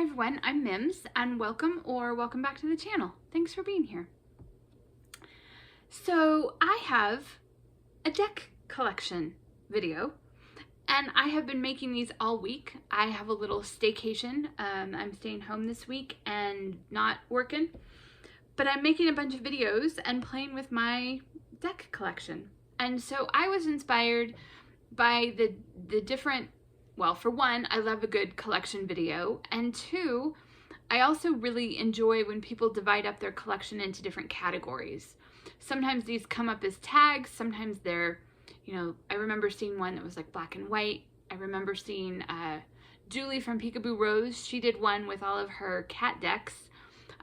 everyone, I'm Mims, and welcome back to the channel. Thanks for being here. So I have a deck collection video, and I have been making these all week. I have a little staycation. I'm staying home this week and not working, but I'm making a bunch of videos and playing with my deck collection. And so I was inspired by the different, well, for one, I love a good collection video, and two, I also really enjoy when people divide up their collection into different categories. Sometimes these come up as tags, sometimes they're, I remember seeing one that was like black and white. I remember seeing Julie from Peekaboo Rose. She did one with all of her cat decks.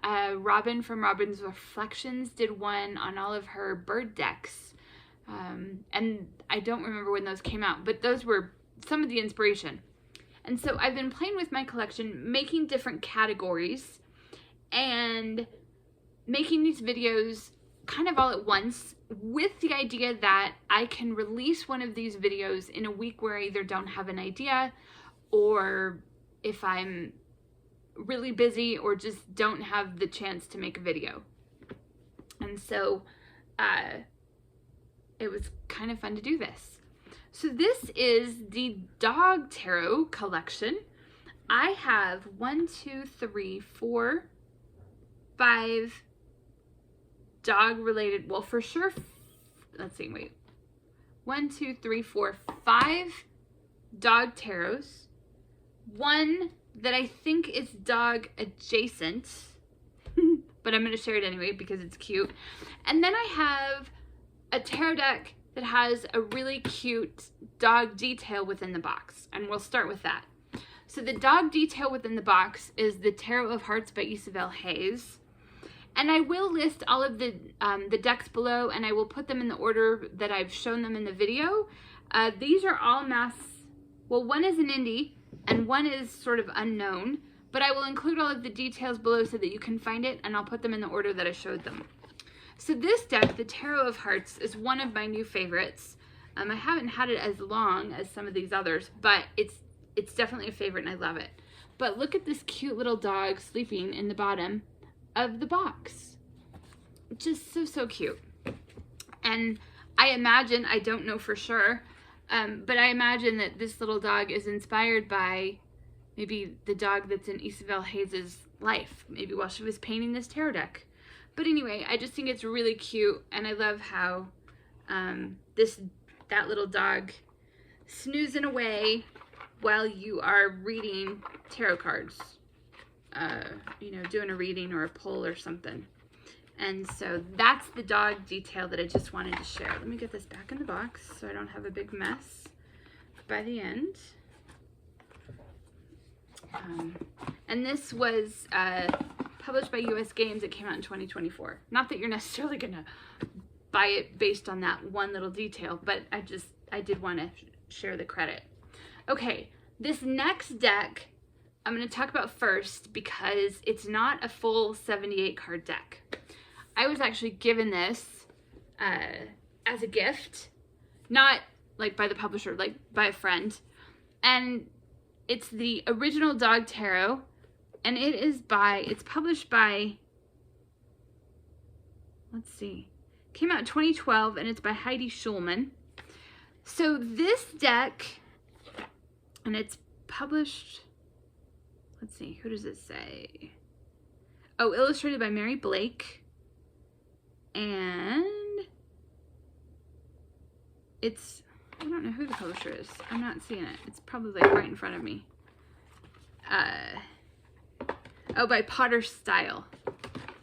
Robin from Robin's Reflections did one on all of her bird decks. And I don't remember when those came out, but those were some of the inspiration. And so I've been playing with my collection, making different categories and making these videos kind of all at once, with the idea that I can release one of these videos in a week where I either don't have an idea, or if I'm really busy or just don't have the chance to make a video. And so it was kind of fun to do this. So this is the Dog Tarot collection. I have 1, 2, 3, 4, 5 dog related, well, for sure, let's see, wait. 1, 2, 3, 4, 5 dog tarots. One that I think is dog adjacent, but I'm going to share it anyway because it's cute. And then I have a tarot deck that has a really cute dog detail within the box, and we'll start with that. So the dog detail within the box is the Tarot of Hearts by Isabel Hayes, and I will list all of the decks below, and I will put them in the order that I've shown them in the video. These are all mass, well, one is an indie and one is sort of unknown, but I will include all of the details below so that you can find it, and I'll put them in the order that I showed them. So this deck, the Tarot of Hearts, is one of my new favorites. I haven't had it as long as some of these others, but it's definitely a favorite and I love it. But look at this cute little dog sleeping in the bottom of the box. Just so cute. And I imagine, I don't know for sure, but I imagine that this little dog is inspired by maybe the dog that's in Isabel Hayes' life, maybe while she was painting this tarot deck. But anyway, I just think it's really cute, and I love how that little dog snoozing away while you are reading tarot cards, doing a reading or a pull or something. And so that's the dog detail that I just wanted to share. Let me get this back in the box so I don't have a big mess by the end. And this was published by US Games. It came out in 2024. Not that you're necessarily gonna buy it based on that one little detail, but I did want to share the credit. Okay, this next deck I'm going to talk about first because it's not a full 78 card deck. I was actually given this as a gift, not like by the publisher, like by a friend, and it's the original Dog Tarot, and it's published by, let's see, came out in 2012, and it's by Heidi Schulman. So this deck, and it's published, let's see, who does it say? Oh, illustrated by Mary Blake, and it's, I don't know who the publisher is. I'm not seeing it. It's probably like right in front of me. Oh, by Potter Style.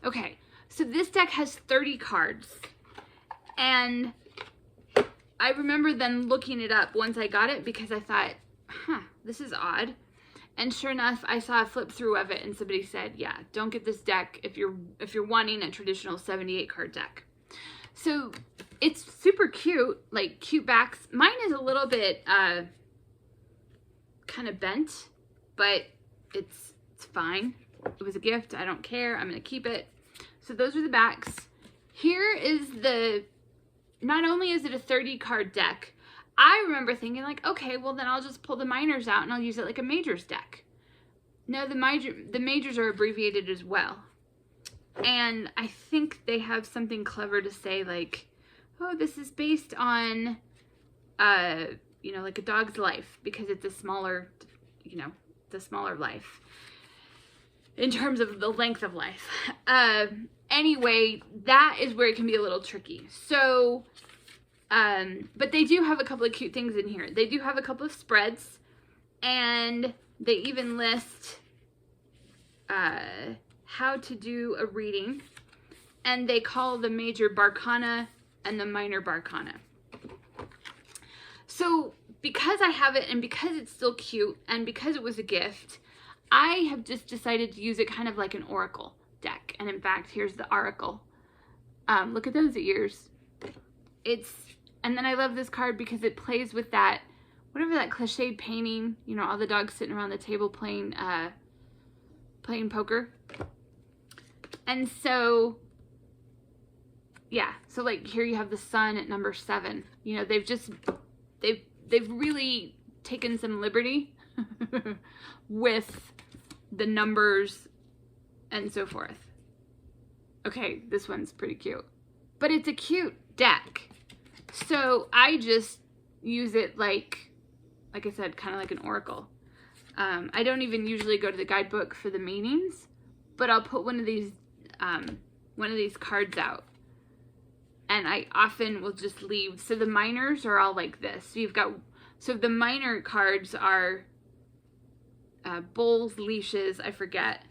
Okay, so this deck has 30 cards, and I remember then looking it up once I got it because I thought, this is odd. And sure enough, I saw a flip through of it, and somebody said, yeah, don't get this deck if you're wanting a traditional 78 card deck. So it's super cute, like cute backs. Mine is a little bit kind of bent, but it's fine. It was a gift. I don't care. I'm going to keep it. So those are the backs. Here is not only is it a 30 card deck, I remember thinking like, okay, well then I'll just pull the minors out and I'll use it like a majors deck. No, the majors are abbreviated as well. And I think they have something clever to say, like, oh, this is based on, you know, like a dog's life, because it's a smaller, you know, the smaller life in terms of the length of life. Anyway, that is where it can be a little tricky. So, but they do have a couple of cute things in here. They do have a couple of spreads, and they even list how to do a reading, and they call the major barcana and the minor barcana. So because I have it, and because it's still cute, and because it was a gift, I have just decided to use it kind of like an oracle deck. And in fact, here's the oracle. Look at those ears. And then I love this card because it plays with that, whatever that cliched painting, you know, all the dogs sitting around the table playing poker. And so, yeah, so like here you have the sun at number 7. You know, they've really taken some liberty with the numbers and so forth. Okay, this one's pretty cute, but it's a cute deck. So I just use it like I said, kind of like an oracle. I don't even usually go to the guidebook for the meanings, but I'll put one of these cards out, and I often will just leave. So the minors are all like this. So the minor cards are bulls, leashes, I forget,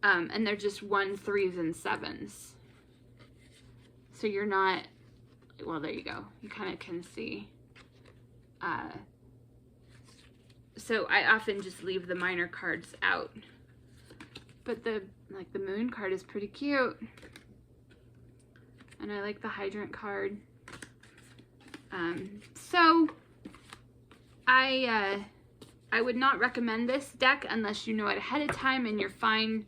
and they're just 1s, 3s, and 7s. So you're not, well, there you go. You kind of can see. So I often just leave the minor cards out. But the moon card is pretty cute. And I like the hydrant card. So I would not recommend this deck unless you know it ahead of time and you're fine,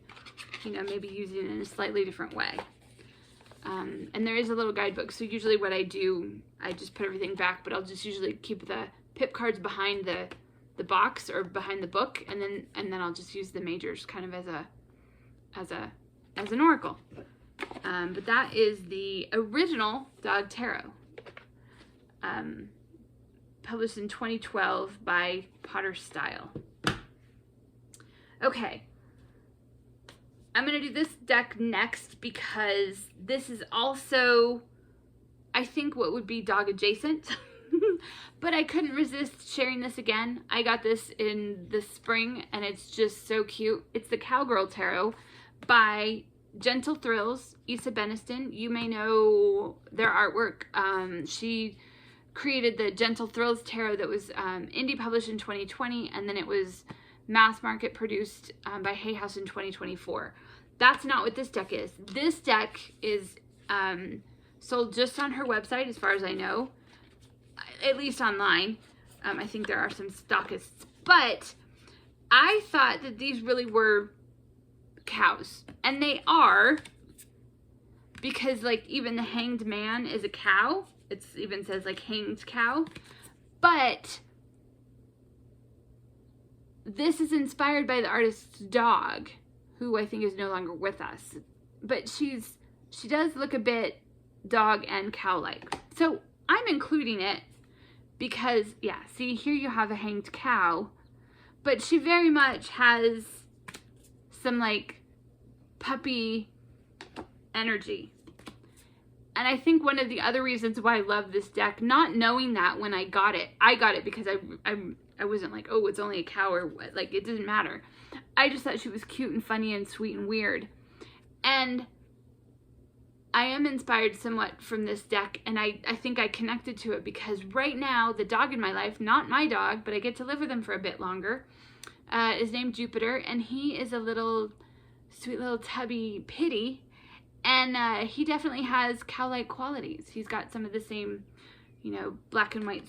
you know, maybe using it in a slightly different way. And there is a little guidebook. So usually what I do, I just put everything back, but I'll just usually keep the pip cards behind the box or behind the book, and then I'll just use the majors kind of as an oracle. But that is the original Dog Tarot, published in 2012 by Potter Style. Okay, I'm gonna do this deck next because this is also, I think, what would be dog adjacent. But I couldn't resist sharing this again. I got this in the spring and it's just so cute. It's the Cowgirl Tarot by Gentle Thrills, Isabel Beniston. You may know their artwork. She created the Gentle Thrills Tarot that was indie published in 2020, and then it was mass market produced by Hay House in 2024. That's not what this deck is. This deck is sold just on her website, as far as I know. At least online. I think there are some stockists, but I thought that these really were cows, and they are, because like even the hanged man is a cow. It even says like hanged cow, but this is inspired by the artist's dog, who I think is no longer with us, but she does look a bit dog and cow-like. So I'm including it because, yeah, see, here you have a hanged cow, but she very much has some, like, puppy energy. And I think one of the other reasons why I love this deck, not knowing that when I got it because I wasn't like, oh, it's only a cow, or what, like, it doesn't matter. I just thought she was cute and funny and sweet and weird. And I am inspired somewhat from this deck, and I think I connected to it because right now, the dog in my life, not my dog, but I get to live with him for a bit longer, is named Jupiter, and he is a little, sweet little tubby pitty, and he definitely has cow-like qualities. He's got some of the same, you know, black and white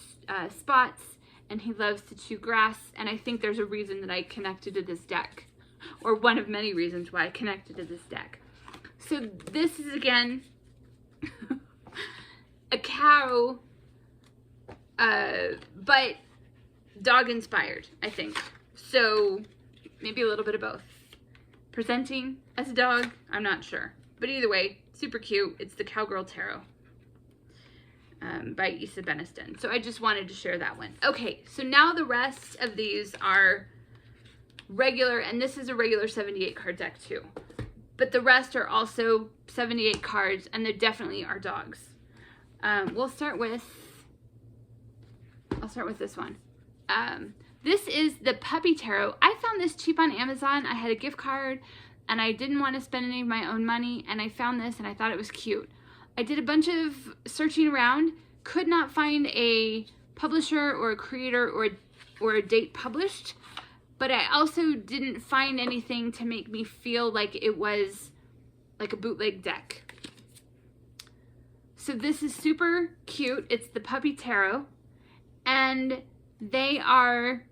spots, and he loves to chew grass, and I think there's a reason that I connected to this deck, or one of many reasons why I connected to this deck. So this is, again, a cow, but dog-inspired, I think. So maybe a little bit of both. Presenting as a dog, I'm not sure. But either way, super cute. It's the Cowgirl Tarot by Isabel Beniston. So I just wanted to share that one. Okay, so now the rest of these are regular, and this is a regular 78 card deck too. But the rest are also 78 cards, and they definitely are dogs. I'll start with this one. This is the Puppy Tarot. I found this cheap on Amazon. I had a gift card and I didn't want to spend any of my own money, and I found this and I thought it was cute. I did a bunch of searching around, could not find a publisher or a creator or a date published, but I also didn't find anything to make me feel like it was like a bootleg deck. So this is super cute. It's the Puppy Tarot, and they are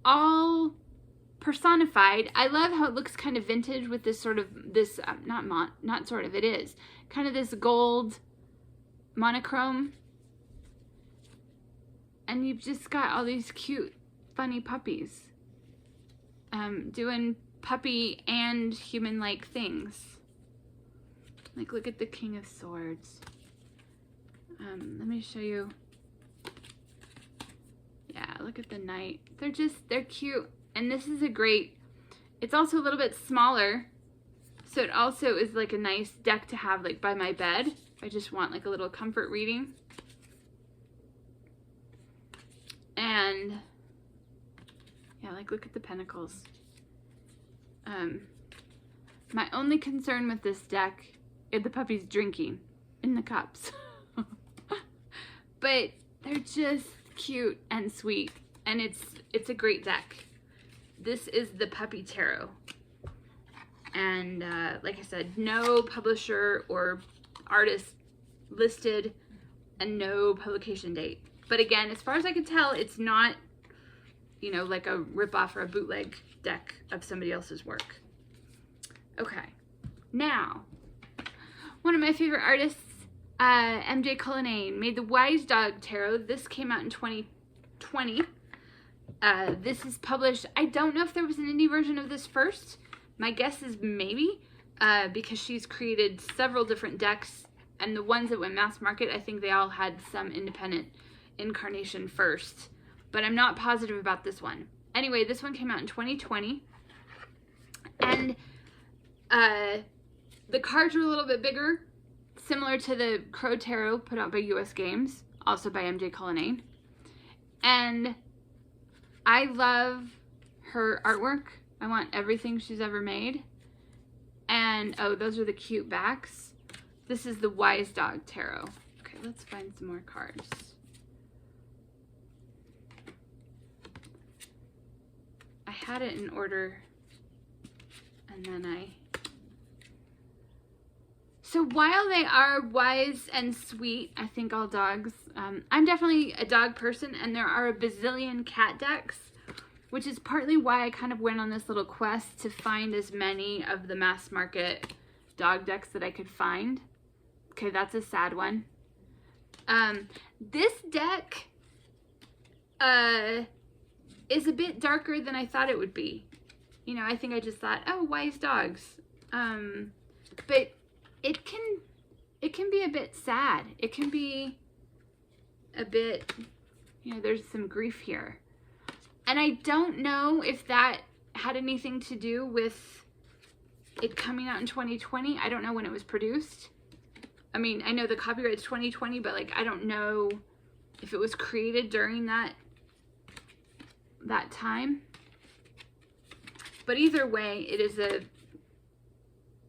all personified. I love how it looks kind of vintage with this sort of, this, not sort of, it is kind of this gold monochrome. And you've just got all these cute, funny puppies doing puppy and human-like things. Like, look at the King of Swords. Let me show you. Yeah, look at the Knight. They're cute. And this is a great, it's also a little bit smaller. So it also is like a nice deck to have like by my bed. If I just want like a little comfort reading. And yeah, like look at the Pentacles. My only concern with this deck is the puppy's drinking in the cups. But they're just cute and sweet, and it's a great deck. This is the Puppy Tarot, and like I said, no publisher or artist listed and no publication date. But again, as far as I can tell, it's not, you know, like a ripoff or a bootleg deck of somebody else's work. Okay, now one of my favorite artists, MJ Cullinane, made the Wise Dog Tarot. This came out in 2020. This is published. I don't know if there was an indie version of this first. My guess is maybe, because she's created several different decks, and the ones that went mass market, I think they all had some independent incarnation first. But I'm not positive about this one. Anyway, this one came out in 2020. And the cards were a little bit bigger, similar to the Crow Tarot put out by US Games, also by MJ Cullinane. And I love her artwork. I want everything she's ever made. And, oh, those are the cute backs. This is the Wise Dog Tarot. Okay, let's find some more cards. I had it in order, and then So while they are wise and sweet, I think all dogs, I'm definitely a dog person, and there are a bazillion cat decks, which is partly why I kind of went on this little quest to find as many of the mass market dog decks that I could find. Okay, that's a sad one. This deck is a bit darker than I thought it would be. You know, I think I just thought, oh, wise dogs. But it can be a bit sad. It can be a bit, you know, there's some grief here. And I don't know if that had anything to do with it coming out in 2020. I don't know when it was produced. I mean, I know the copyright's 2020, but like, I don't know if it was created during that time. But either way,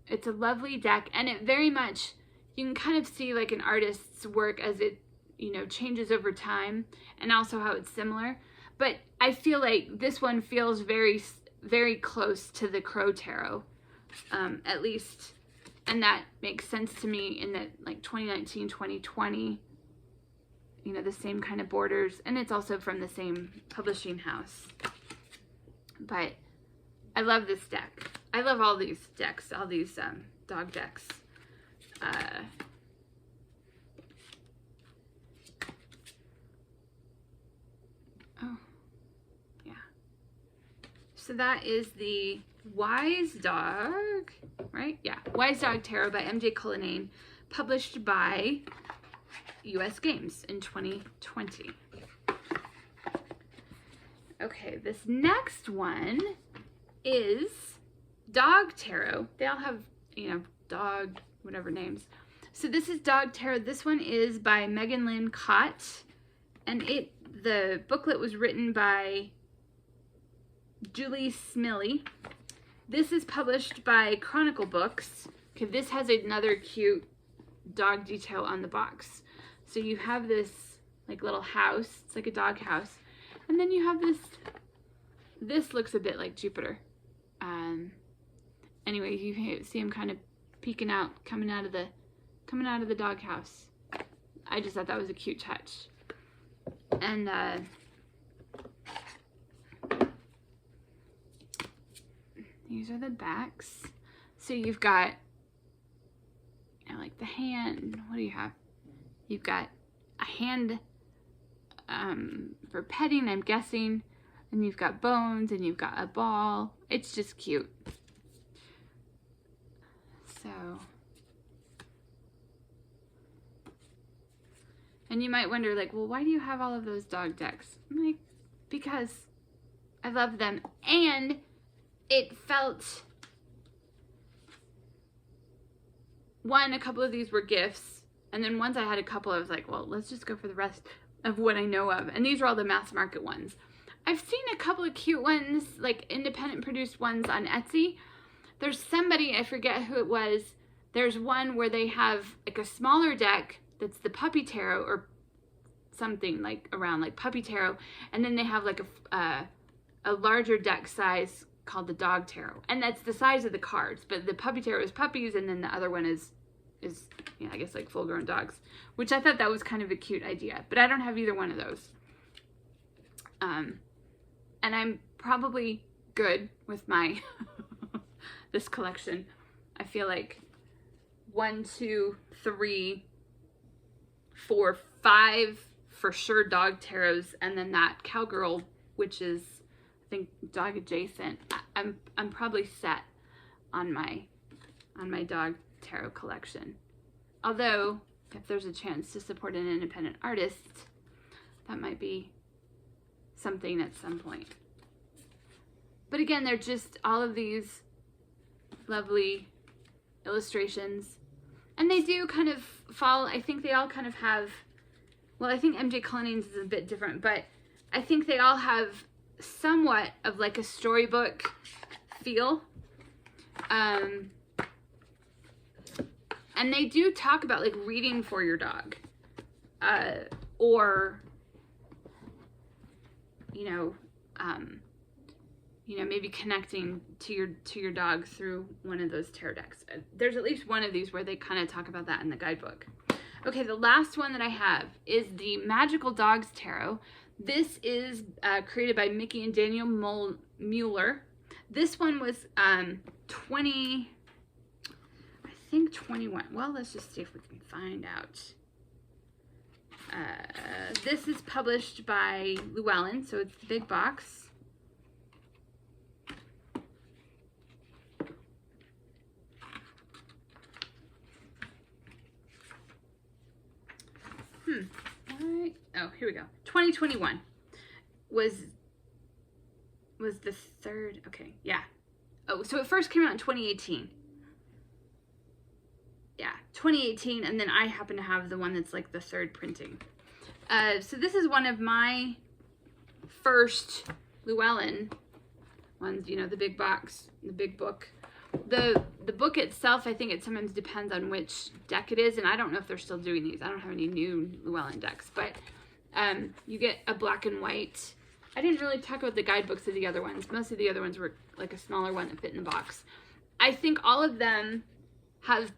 it's a lovely deck, and it very much, you can kind of see like an artist's work as it, you know, changes over time, and also how it's similar. But I feel like this one feels very, very close to the Crow Tarot, at least. And that makes sense to me in that, like, 2019, 2020, you know, the same kind of borders. And it's also from the same publishing house. But I love this deck. I love all these decks, all these dog decks. Oh, yeah. So that is the Wise Dog, right? Yeah, Wise Dog Tarot by MJ Cullinane, published by US Games in 2020. Okay, this next one is Dog Tarot. They all have, you know, dog, whatever names. So this is Dog Tarot. This one is by Lynn Kott, and the booklet was written by Julie Smillie. This is published by Chronicle books. Okay, this has another cute dog detail on the box. So you have this like little house. It's like a dog house. And then you have this looks a bit like Jupiter. Anyway, you see him kind of peeking out, coming out of the dog house. I just thought that was a cute touch. And these are the backs. So you've got, you know, like the hand. What do you have? You've got a hand for petting, I'm guessing. And you've got bones, and you've got a ball. It's just cute. So, and you might wonder, like, well, why do you have all of those dog decks? I'm like, because I love them, and it felt, one, a couple of these were gifts, and then once I had a couple, I was like, well, let's just go for the rest of what I know of, and these are all the mass market ones. I've seen a couple of cute ones, like independent produced ones on Etsy. There's somebody, I forget who it was, there's one where they have like a smaller deck that's the Tarot or something like around like Puppy Tarot, and then they have like a larger deck size called the Dog Tarot, and that's the size of the cards, but the Puppy Tarot is puppies, and then the other one is you know, I guess like full-grown dogs, which I thought that was kind of a cute idea, but I don't have either one of those. And I'm probably good with my this collection. I feel like 1, 2, 3, 4, 5 for sure dog tarots, and then that Cowgirl, which is I think dog adjacent. I'm probably set on my dog tarot collection. Although if there's a chance to support an independent artist, that might be something at some point. But again, they're just all of these lovely illustrations, and they do kind of fall, I think they all kind of have, well, I think MJ Cullinane's is a bit different, but I think they all have somewhat of like a storybook feel. And they do talk about like reading for your dog, or maybe connecting to your dog through one of those tarot decks. There's at least one of these where they kind of talk about that in the guidebook. Okay, the last one that I have is the Magical Dogs Tarot. This is created by Mickey and Daniel Mueller. This one was 21. Well, let's just see if we can find out. This is published by Llewellyn, so it's the big box. Oh, here we go. 2021 was the third. Okay, yeah. Oh, so it first came out in 2018. Yeah, 2018, and then I happen to have the one that's like the third printing. So this is one of my first Llewellyn ones, you know, the big box, the big book. The book itself, I think it sometimes depends on which deck it is, and I don't know if they're still doing these. I don't have any new Llewellyn decks, but you get a black and white. I didn't really talk about the guidebooks of the other ones. Most of the other ones were like a smaller one that fit in the box. I think all of them have,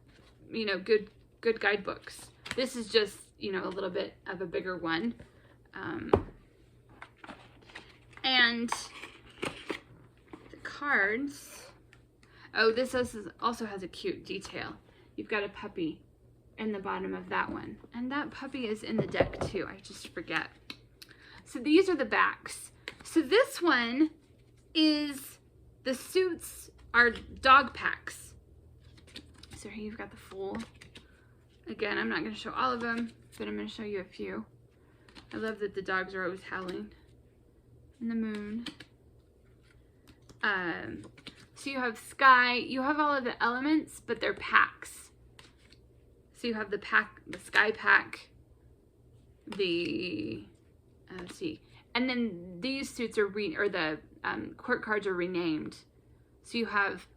you know, good guidebooks. This is just, you know, a little bit of a bigger one. And the cards. Oh, this also has a cute detail. You've got a puppy in the bottom of that one. And that puppy is in the deck too. I just forget. So these are the backs. So this one is the suits are dog packs. So here you've got the full. Again, I'm not going to show all of them, but I'm going to show you a few. I love that the dogs are always howling. And the moon. So you have sky. You have all of the elements, but they're packs. So you have the pack, the sky pack, the, let's see. And then these suits are, the court cards are renamed. So you have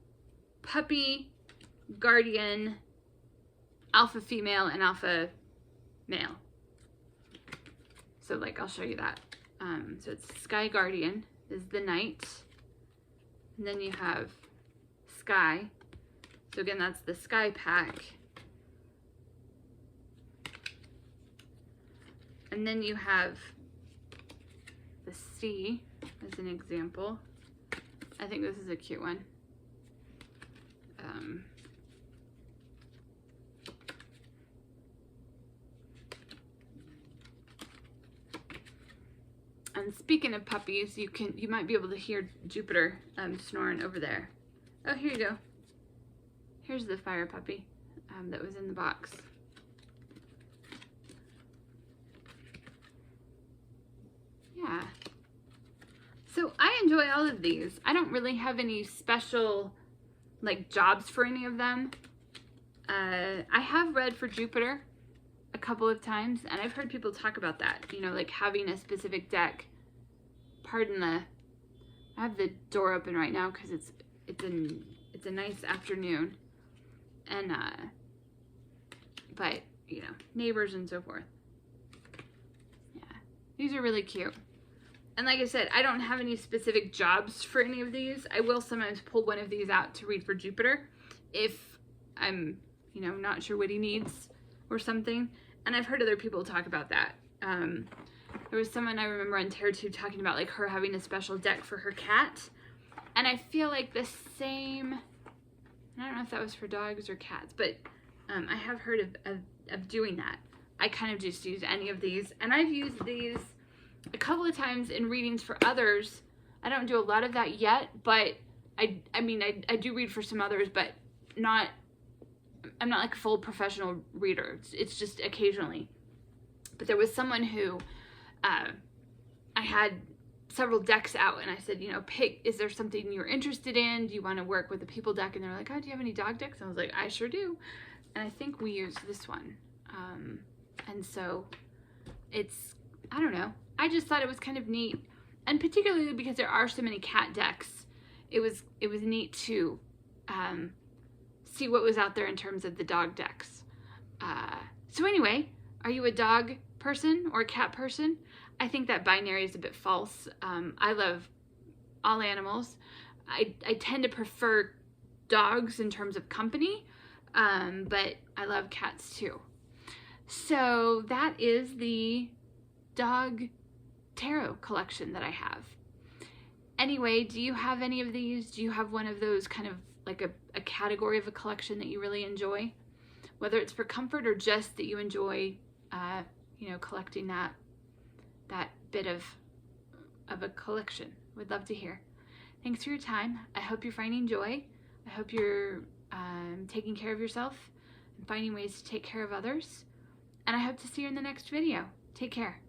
puppy, guardian, alpha female, and alpha male. So like, I'll show you that. So it's Sky Guardian is the knight. And then you have Sky. So again, that's the Sky pack. And then you have the Sea as an example. I think this is a cute one. And speaking of puppies, you might be able to hear Jupiter snoring over there. Oh, here you go. Here's the fire puppy that was in the box. Yeah. So I enjoy all of these. I don't really have any special like jobs for any of them. I have read for Jupiter a couple of times, and I've heard people talk about that, you know, like having a specific deck. Pardon I have the door open right now because it's a nice afternoon, and but you know, neighbors and so forth. Yeah, these are really cute. And like I said, I don't have any specific jobs for any of these. I will sometimes pull one of these out to read for Jupiter if I'm, you know, not sure what he needs or something. And I've heard other people talk about that. There was someone I remember on TarotTube talking about like her having a special deck for her cat. And I feel like the same, I don't know if that was for dogs or cats, but I have heard of doing that. I kind of just use any of these. And I've used these a couple of times in readings for others. I don't do a lot of that yet, but I mean, I do read for some others, but I'm not like a full professional reader. It's just occasionally. But there was someone who, I had several decks out, and I said, you know, pick, is there something you're interested in? Do you want to work with a people deck? And they're like, oh, do you have any dog decks? And I was like, I sure do. And I think we used this one. And so it's, I don't know. I just thought it was kind of neat. And particularly because there are so many cat decks, it was neat to see what was out there in terms of the dog decks. So anyway, are you a dog person or a cat person? I think that binary is a bit false. I love all animals. I tend to prefer dogs in terms of company, but I love cats too. So that is the dog tarot collection that I have. Anyway, do you have any of these? Do you have one of those kind of like a category of a collection that you really enjoy? Whether it's for comfort or just that you enjoy, you know, collecting that bit of a collection. Would love to hear. Thanks for your time. I hope you're finding joy. I hope you're taking care of yourself and finding ways to take care of others. And I hope to see you in the next video. Take care.